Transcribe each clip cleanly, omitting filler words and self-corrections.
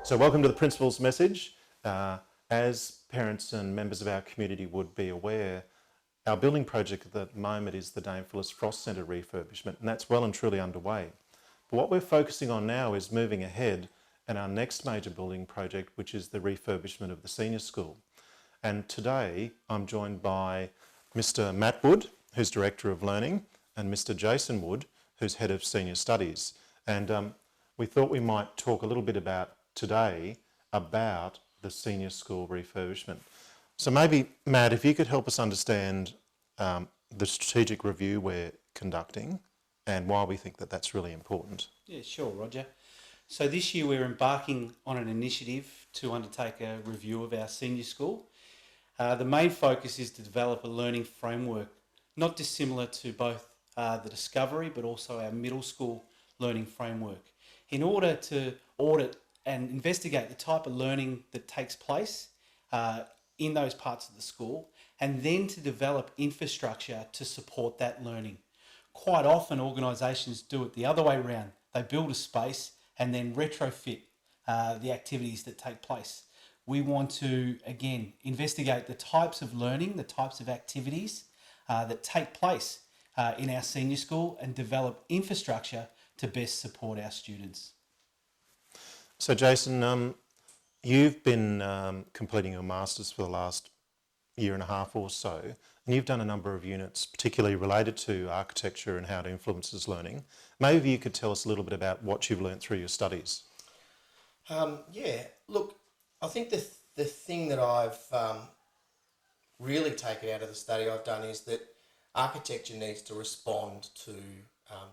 So welcome to the Principal's Message. As parents and members of our community would be aware, our building project at the moment is the Dame Phyllis Frost Centre refurbishment, and that's well and truly underway. But what we're focusing on now is moving ahead and our next major building project, which is the refurbishment of the senior school. And today I'm joined by Mr. Matt Wood, who's Director of Learning, and Mr. Jason Wood, who's Head of Senior Studies. And we thought we might talk a little bit today about the senior school refurbishment. So maybe, Matt, if you could help us understand the strategic review we're conducting and why we think that that's really important. Yeah, sure, Roger. So this year we're embarking on an initiative to undertake a review of our senior school. The main focus is to develop a learning framework, not dissimilar to both the Discovery but also our middle school learning framework, in order to audit and investigate the type of learning that takes place in those parts of the school, and then to develop infrastructure to support that learning. Quite often organisations do it the other way around. They build a space and then retrofit the activities that take place. We want to, again, investigate the types of learning, the types of activities that take place in our senior school and develop infrastructure to best support our students. So Jason, you've been completing your Masters for the last year and a half or so, and you've done a number of units particularly related to architecture and how it influences learning. Maybe you could tell us a little bit about what you've learnt through your studies. Look, I think the thing that I've really taken out of the study I've done is that architecture needs to respond to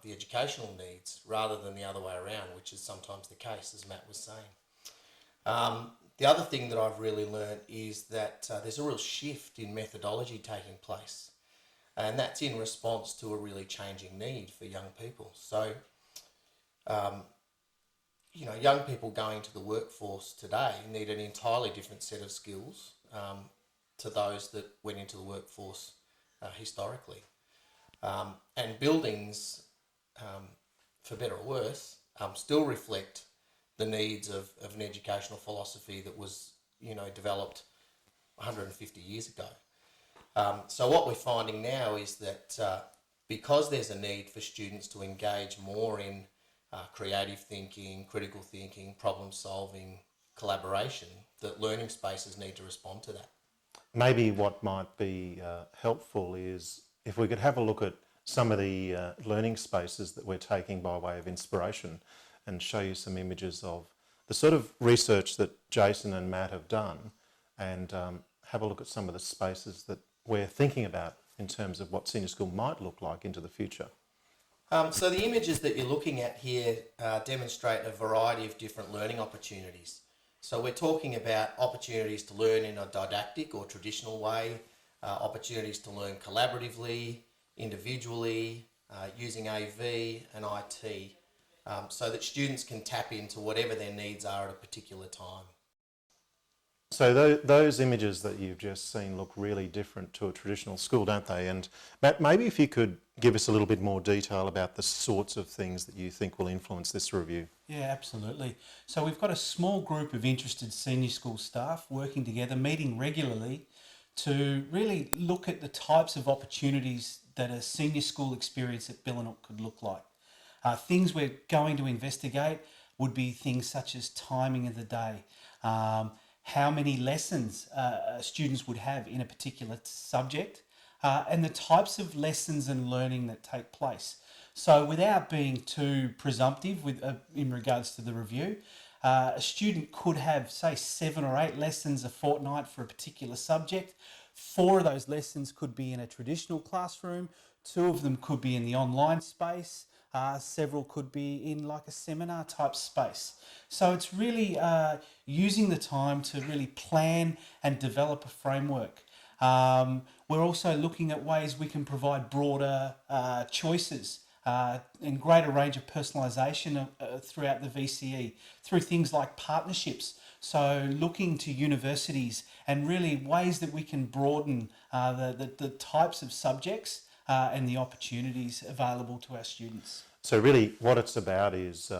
the educational needs rather than the other way around, which is sometimes the case, as Matt was saying. The other thing that I've really learned is that there's a real shift in methodology taking place, and that's in response to a really changing need for young people. So, young people going to the workforce today need an entirely different set of skills to those that went into the workforce historically. And buildings, for better or worse, still reflect the needs of an educational philosophy that was, developed 150 years ago. So what we're finding now is that because there's a need for students to engage more in creative thinking, critical thinking, problem solving, collaboration, that learning spaces need to respond to that. Maybe what might be helpful is if we could have a look at some of the learning spaces that we're taking by way of inspiration and show you some images of the sort of research that Jason and Matt have done, and have a look at some of the spaces that we're thinking about in terms of what senior school might look like into the future. So the images that you're looking at here demonstrate a variety of different learning opportunities. So we're talking about opportunities to learn in a didactic or traditional way, opportunities to learn collaboratively, individually, using AV and IT, so that students can tap into whatever their needs are at a particular time. So those images that you've just seen look really different to a traditional school, don't they? And Matt, maybe if you could give us a little bit more detail about the sorts of things that you think will influence this review. Yeah, absolutely. So we've got a small group of interested senior school staff working together, meeting regularly to really look at the types of opportunities that a senior school experience at Billanook could look like. Things we're going to investigate would be things such as timing of the day, how many lessons students would have in a particular subject, and the types of lessons and learning that take place. So without being too presumptive in regards to the review, a student could have, say, 7 or 8 lessons a fortnight for a particular subject. 4 of those lessons could be in a traditional classroom, 2 of them could be in the online space, several could be in like a seminar type space. So it's really using the time to really plan and develop a framework. We're also looking at ways we can provide broader choices and greater range of personalisation throughout the VCE through things like partnerships. So looking to universities and really ways that we can broaden the types of subjects and the opportunities available to our students. So really what it's about is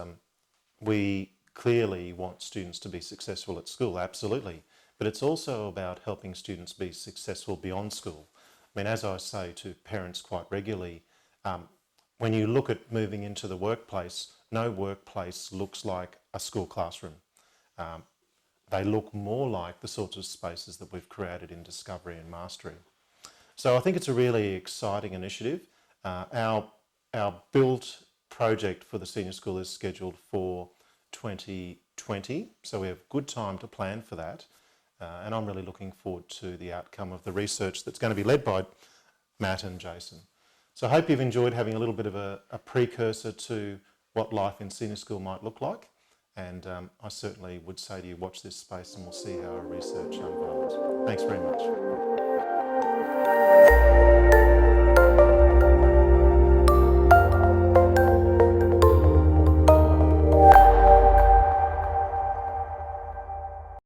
we clearly want students to be successful at school, absolutely. But it's also about helping students be successful beyond school. I mean, as I say to parents quite regularly, when you look at moving into the workplace, no workplace looks like a school classroom. They look more like the sorts of spaces that we've created in Discovery and Mastery. So I think it's a really exciting initiative. Our build project for the senior school is scheduled for 2020, so we have good time to plan for that. And I'm really looking forward to the outcome of the research that's going to be led by Matt and Jason. So I hope you've enjoyed having a little bit of a precursor to what life in senior school might look like. And I certainly would say to you, watch this space and we'll see how our research unfolds. Thanks very much.